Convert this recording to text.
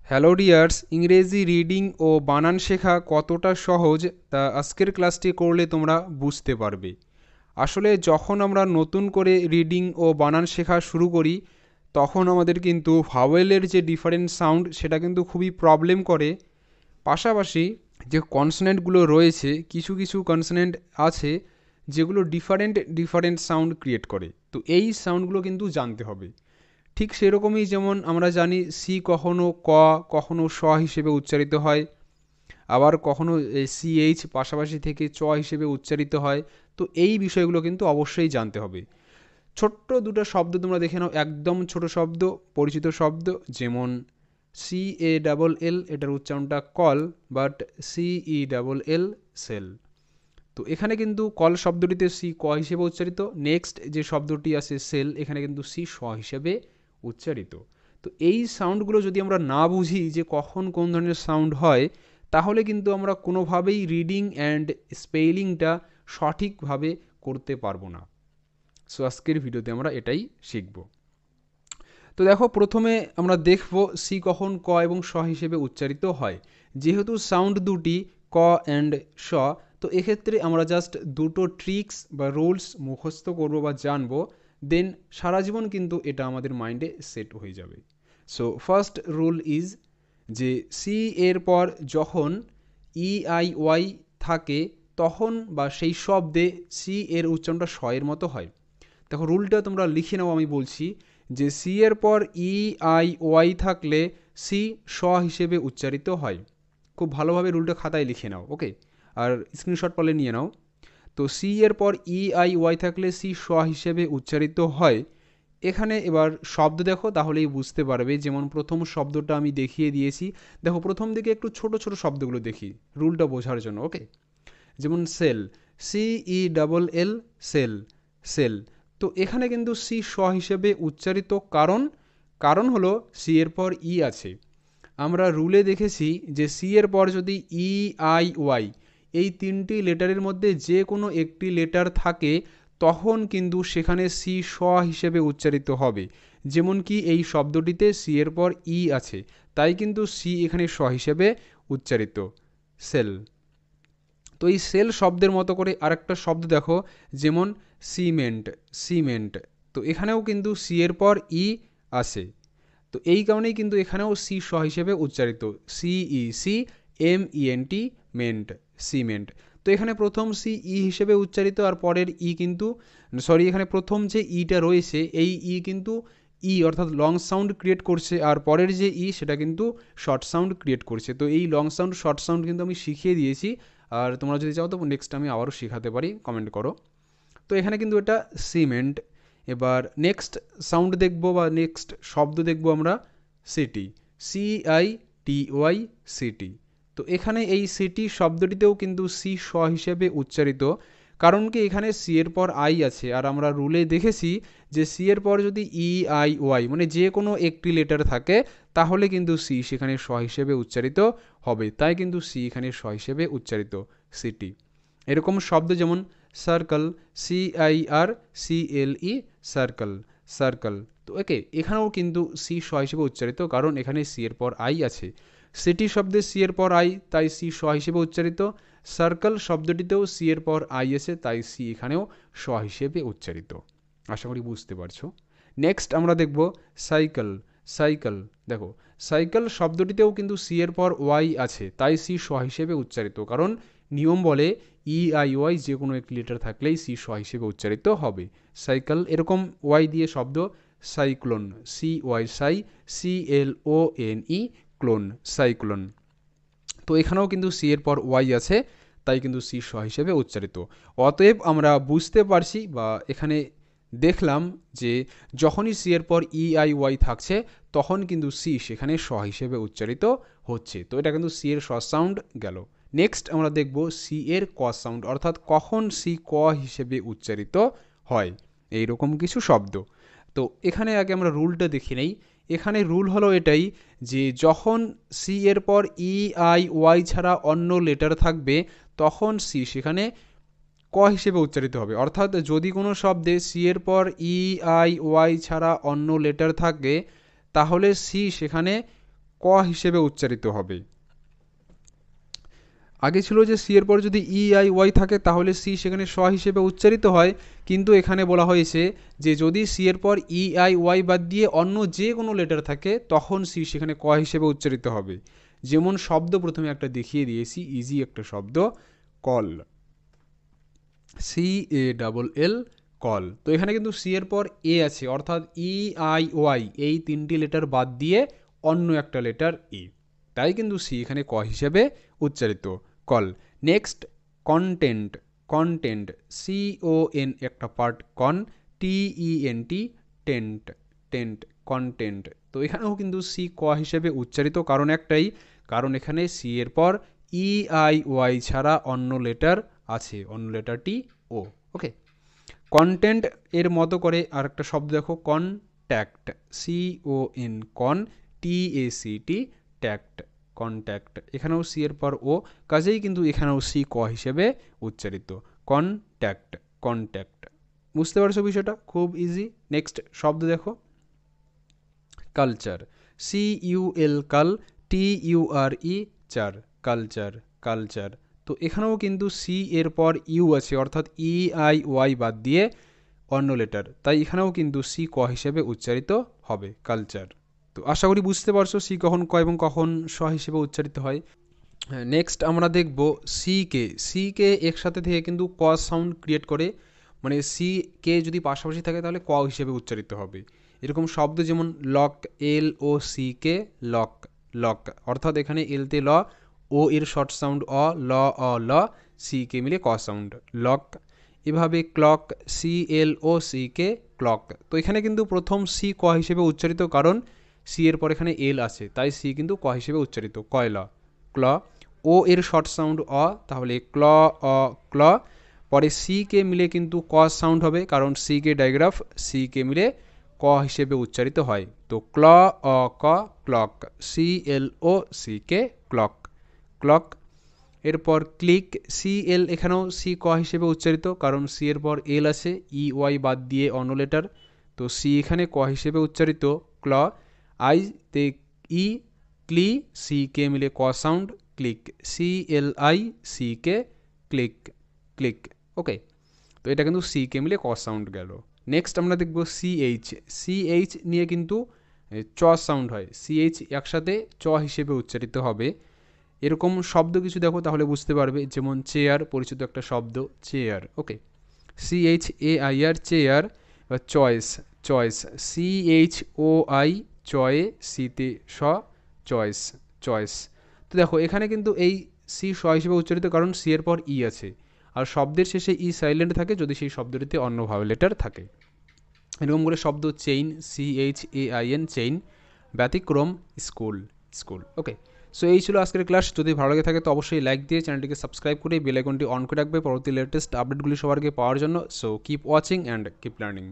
Hello dears, ইংরেজি reading ও বানান শেখা কতটা সহজ তা আজকের ক্লাসটি করলে তোমরা বুঝতে পারবে। আসলে যখন আমরা নতুন করে রিডিং ও বানান শেখা শুরু করি তখন আমাদের কিন্তু ভাওয়েলের যে ডিফারেন্ট সাউন্ড সেটা কিন্তু খুবই প্রবলেম করে। পাশাপাশি যে কনসোনেন্টগুলো রয়েছে, কিছু কিছু কনসোনেন্ট আছে যেগুলো ডিফারেন্ট ডিফারেন্ট সাউন্ড ক্রিয়েট করে, তো এই সাউন্ডগুলো কিন্তু জানতে হবে। ঠিক সেরকমই যেমন আমরা জানি সি কখনো ক, কখনো স হিসেবে উচ্চারিত হয়, আবার কখনো সিএইচ পাশাপাশি থেকে চ হিসেবে উচ্চারিত হয়। তো এই বিষয়গুলো কিন্তু অবশ্যই জানতে হবে। ছোট্ট দুটো শব্দ তোমরা দেখে নাও, একদম ছোট শব্দ, পরিচিত শব্দ, যেমন সি এ ডাবল এল, এটার উচ্চারণটা call, but C E double L, cell. তো এখানে কিন্তু কল শব্দটিতে সি ক হিসেবে উচ্চারিত, নেক্সট যে শব্দটি আছে সেল, এখানে কিন্তু সি স হিসেবে উচ্চারিত। তো এই সাউন্ডগুলো যদি আমরা না বুঝি যে কখন কোন ধরনের সাউন্ড হয়, তাহলে কিন্তু আমরা কোনোভাবেই রিডিং অ্যান্ড স্পেলিংটা সঠিকভাবে করতে পারবো না। সো আজকের ভিডিওতে আমরা এটাই শিখব। তো দেখো, প্রথমে আমরা দেখব সি কখন ক এবং স হিসেবে উচ্চারিত হয়। যেহেতু সাউন্ড দুটি ক অ্যান্ড স, তো এক্ষেত্রে আমরা জাস্ট দুটো ট্রিক্স বা রুলস মুখস্থ করব বা জানবো, দেন সারা জীবন কিন্তু এটা আমাদের মাইন্ডে সেট হয়ে যাবে। সো ফার্স্ট রুল ইজ যে সি এর পর যখন ই আই ওয়াই থাকে তখন বা সেই শব্দে সি এর উচ্চারণটা স এর মতো হয়। দেখো রুলটা তোমরা লিখে নাও, আমি বলছি যে সি এর পর ই আই ওয়াই থাকলে সি স হিসেবে উচ্চারিত হয়। খুব ভালোভাবে রুলটা খাতায় লিখে নাও, ওকে, আর স্ক্রিনশট পালে নিয়ে নাও। তো সি এর পর ই আই ওয়াই থাকলে সি স হিসেবে উচ্চারিত হয়। এখানে এবার শব্দ দেখো, তাহলেই বুঝতে পারবে। যেমন প্রথম শব্দটা আমি দেখিয়ে দিয়েছি, দেখো প্রথম দিকে একটু ছোট ছোট শব্দগুলো দেখি রুলটা বোঝার জন্য, ওকে। যেমন cell, C E double L, cell, cell. তো এখানে কিন্তু সি স হিসেবে উচ্চারিত, কারণ কারণ হলো সি এর পর ই আছে। আমরা রুলে দেখেছি যে সি এর পর যদি ই আই ওয়াই এই তিনটি লেটারের মধ্যে যে কোনো একটি লেটার থাকে তখন কিন্তু সেখানে সি স হিসেবে উচ্চারিত হবে। যেমন কি এই শব্দটিতে সি এর পর ই আছে, তাই কিন্তু সি এখানে স হিসেবে উচ্চারিত, সেল। তো এই সেল শব্দের মতো করে আরেকটা শব্দ দেখো, যেমন সিমেন্ট, সিমেন্ট। তো এখানেও কিন্তু সি এর পর ই আসে, তো এই কারণেই কিন্তু এখানেও সি স হিসেবে উচ্চারিত, C E C M E N T, ment, cement. তো এখানে প্রথম সি ই হিসেবে উচ্চারিত, আর পরের ই কিন্তু, সরি, এখানে প্রথম যে ইটা রয়েছে এই ই কিন্তু ই অর্থাৎ লং সাউন্ড ক্রিয়েট করছে, আর পরের যে ই সেটা কিন্তু শর্ট সাউন্ড ক্রিয়েট করছে। তো এই লং সাউন্ড শর্ট সাউন্ড কিন্তু আমি শিখিয়ে দিয়েছি, আর তোমরা যদি চাও তো নেক্সট আমি আবারও শেখাতে পারি, কমেন্ট করো। তো এখানে কিন্তু এটা সিমেন্ট। এবার নেক্সট সাউন্ড দেখবো বা নেক্সট শব্দ দেখবো আমরা, city, C I T Y, city. তো এখানে এই সিটি শব্দটিতেও কিন্তু সি স হিসেবে উচ্চারিত, কারণ কি এখানে সি এর পর আই আছে, আর আমরা রুলে দেখেছি যে সি এর পর যদি ই আই ওয়াই মানে যে কোনো একটি লেটার থাকে তাহলে কিন্তু সি সেখানে স হিসেবে উচ্চারিত হবে, তাই কিন্তু সি এখানে স হিসেবে উচ্চারিত, সিটি। এরকম শব্দ যেমন circle, C I R C L E, circle, circle. তো ওকে, এখানেও কিন্তু সি স হিসেবে উচ্চারিত, কারণ এখানে সি এর পর আই আছে। সিটি শব্দে সি এর পর আই, তাই সি স হিসেবে উচ্চারিত। সার্কেল শব্দটিতেও সি এর পর আই আছে, তাই সি এখানেও স হিসেবে উচ্চারিত। আশা করি বুঝতে পারছো। নেক্সট আমরা দেখব সাইকেল, সাইকেল। দেখো সাইকেল শব্দটিতেও কিন্তু সি এর পর ওয়াই আছে, তাই সি স হিসেবে উচ্চারিত, কারণ নিয়ম বলে ই আই ওয়াই যে কোনো একটি লেটার থাকলেই সি স হিসেবে উচ্চারিত হবে। সাইকেল। এরকম ওয়াই দিয়ে শব্দ cyclone, C Y cy, C L O N E, clone, cyclone. তো এখানেও কিন্তু সি এর পর ওয়াই আছে, তাই কিন্তু সি স হিসেবে উচ্চারিত। অতএব আমরা বুঝতে পারছি বা এখানে দেখলাম যে যখনই সি এর পর ই আই ওয়াই থাকছে তখন কিন্তু সি সেখানে স হিসেবে উচ্চারিত হচ্ছে। তো এটা কিন্তু সি এর স সাউন্ড গেল। নেক্সট আমরা দেখব সি এর ক সাউন্ড, অর্থাৎ কখন সি ক হিসেবে উচ্চারিত হয়, এইরকম কিছু শব্দ। তো এখানে আগে আমরা রুলটা দেখে নেই। এখানে রুল হলো এটাই যে যখন সি এর পর ই আই ওয়াই ছাড়া অন্য লেটার থাকবে তখন সি সেখানে ক হিসেবে উচ্চারিত হবে। অর্থাৎ যদি কোনো শব্দে সি এর পর ই আই ওয়াই ছাড়া অন্য লেটার থাকে তাহলে সি সেখানে ক ক হিসেবে উচ্চারিত হবে। আগে ছিল যে সি এর পর যদি ই আই ওয়াই থাকে তাহলে সি সেখানে স হিসেবে উচ্চারিত হয়, কিন্তু এখানে বলা হয়েছে যে যদি সি এর পর ই আই ওয়াই বাদ দিয়ে অন্য যে কোনো লেটার থাকে তখন সি সেখানে ক হিসেবে উচ্চারিত হবে। যেমন শব্দ প্রথমে একটা দেখিয়ে দিয়েছি, ইজি একটা শব্দ, কল, CALL, কল। তো এখানে কিন্তু সি এর পর এ আছে, অর্থাৎ ই আই ওয়াই এই তিনটি লেটার বাদ দিয়ে অন্য একটা লেটার ই, তাই কিন্তু সি এখানে ক হিসেবে উচ্চারিত, call. Next content, content, CON একটা পার্ট, কন, TENT, টেন্ট, টেন্ট, কন্টেন্ট। তো এখানেও কিন্তু সি ক হিসেবে উচ্চারিত, কারণ একটাই, কারণ এখানে সি এর পর ই আই ওয়াই ছাড়া অন্য লেটার আছে, অন্য লেটারটি ও। ওকে, কন্টেন্ট এর মতো করে আর একটা শব্দ দেখো, কনট্যাক্ট, CON, কন, TACT, ট্যাক্ট, কন্ট্যাক্ট। এখানেও সি এর পর ও, কাজেই কিন্তু এখানেও সি ক হিসেবে উচ্চারিত, কনট্যাক্ট, কন্ট্যাক্ট। বুঝতে পারছো বিষয়টা? খুব ইজি। নেক্সট শব্দ দেখো, কালচার, CUL, কাল, TURE, চার, কালচার, কালচার। তো এখানেও কিন্তু সি এর পর ইউ আছে, অর্থাৎ ই আই ওয়াই বাদ দিয়ে অন্য লেটার, তাই এখানেও কিন্তু সি ক হিসেবে উচ্চারিত হবে, কালচার। তো আশা করি বুঝতে পারছো সি কখন ক এবং কখন স হিসেবে উচ্চারিত হয়। নেক্সট আমরা দেখব সি কে। সি কে একসাথে থেকে কিন্তু ক সাউন্ড ক্রিয়েট করে, মানে সি কে যদি পাশাপাশি থাকে তাহলে ক হিসেবে উচ্চারিত হবে। এরকম শব্দ যেমন লক, LOCK, লক, লক, অর্থাৎ এখানে এলতে ল, ও এর শর্ট সাউন্ড অ, ল অ ল, সি কে মিলে ক সাউন্ড, লক। এভাবে ক্লক, CLOCK, ক্লক। তো এখানে কিন্তু প্রথম সি ক হিসেবে উচ্চারিত, কারণ সি এর পর এখানে এল আছে, তাই সি কিন্তু ক হিসেবে উচ্চারিত, কয়লা, ক্ল। ও এর শর্ট সাউন্ড অ, তাহলে ক্ল অ ক্ল। পরে সি কে মিলে কিন্তু ক সাউন্ড হবে, কারণ সি কে ডাইগ্রাফ, সি কে মিলে ক হিসেবে উচ্চারিত হয়। তো ক্ল অ ক, ক্লক, CLOCK, ক্লক, ক্লক। এরপর ক্লিক, CL, এখানেও সি ক হিসেবে উচ্চারিত, কারণ সি এর পর এল আছে, ই ওয়াই বাদ দিয়ে অন্য লেটার, তো সি এখানে ক হিসেবে উচ্চারিত, ক্ল। আই তে ই, ক্লি, সি কে মিলে ক sound, click, CLICK, click, click. Okay, তো এটা কিন্তু সি কে মিলে ক সাউন্ড গেল। নেক্সট আমরা দেখব CH। CH নিয়ে কিন্তু চ সাউন্ড হয়, CH একসাথে চ হিসেবে উচ্চারিত হবে। এরকম শব্দ কিছু দেখো তাহলে বুঝতে পারবে, যেমন চেয়ার, পরিচিত একটা শব্দ, চেয়ার। ওকে, CHAIR, চেয়ার। বা চয়েস, চয়েস, CHOI, চয়ে, সিতে স, চয়েস, চয়েস। তো দেখো এখানে কিন্তু এই সি স হিসেবে উচ্চারিত, কারণ সি এর পর ই আছে, আর শব্দের শেষে ই সাইলেন্ট থাকে যদি সেই শব্দটিতে অন্য ভাওয়েল লেটার থাকে। এরকম করে শব্দ চেইন, CHAIN, চেইন। ব্যতিক্রম, স্কুল, স্কুল। ওকে, সো এই ছিল আজকের ক্লাস। যদি ভালো লাগে থাকে তো অবশ্যই লাইক দিয়ে চ্যানেলটিকে সাবস্ক্রাইব করে বেল আইকনটি অন করে রাখবে পরবর্তী লেটেস্ট আপডেটগুলি সবার আগে পাওয়ার জন্য। So keep watching and keep learning.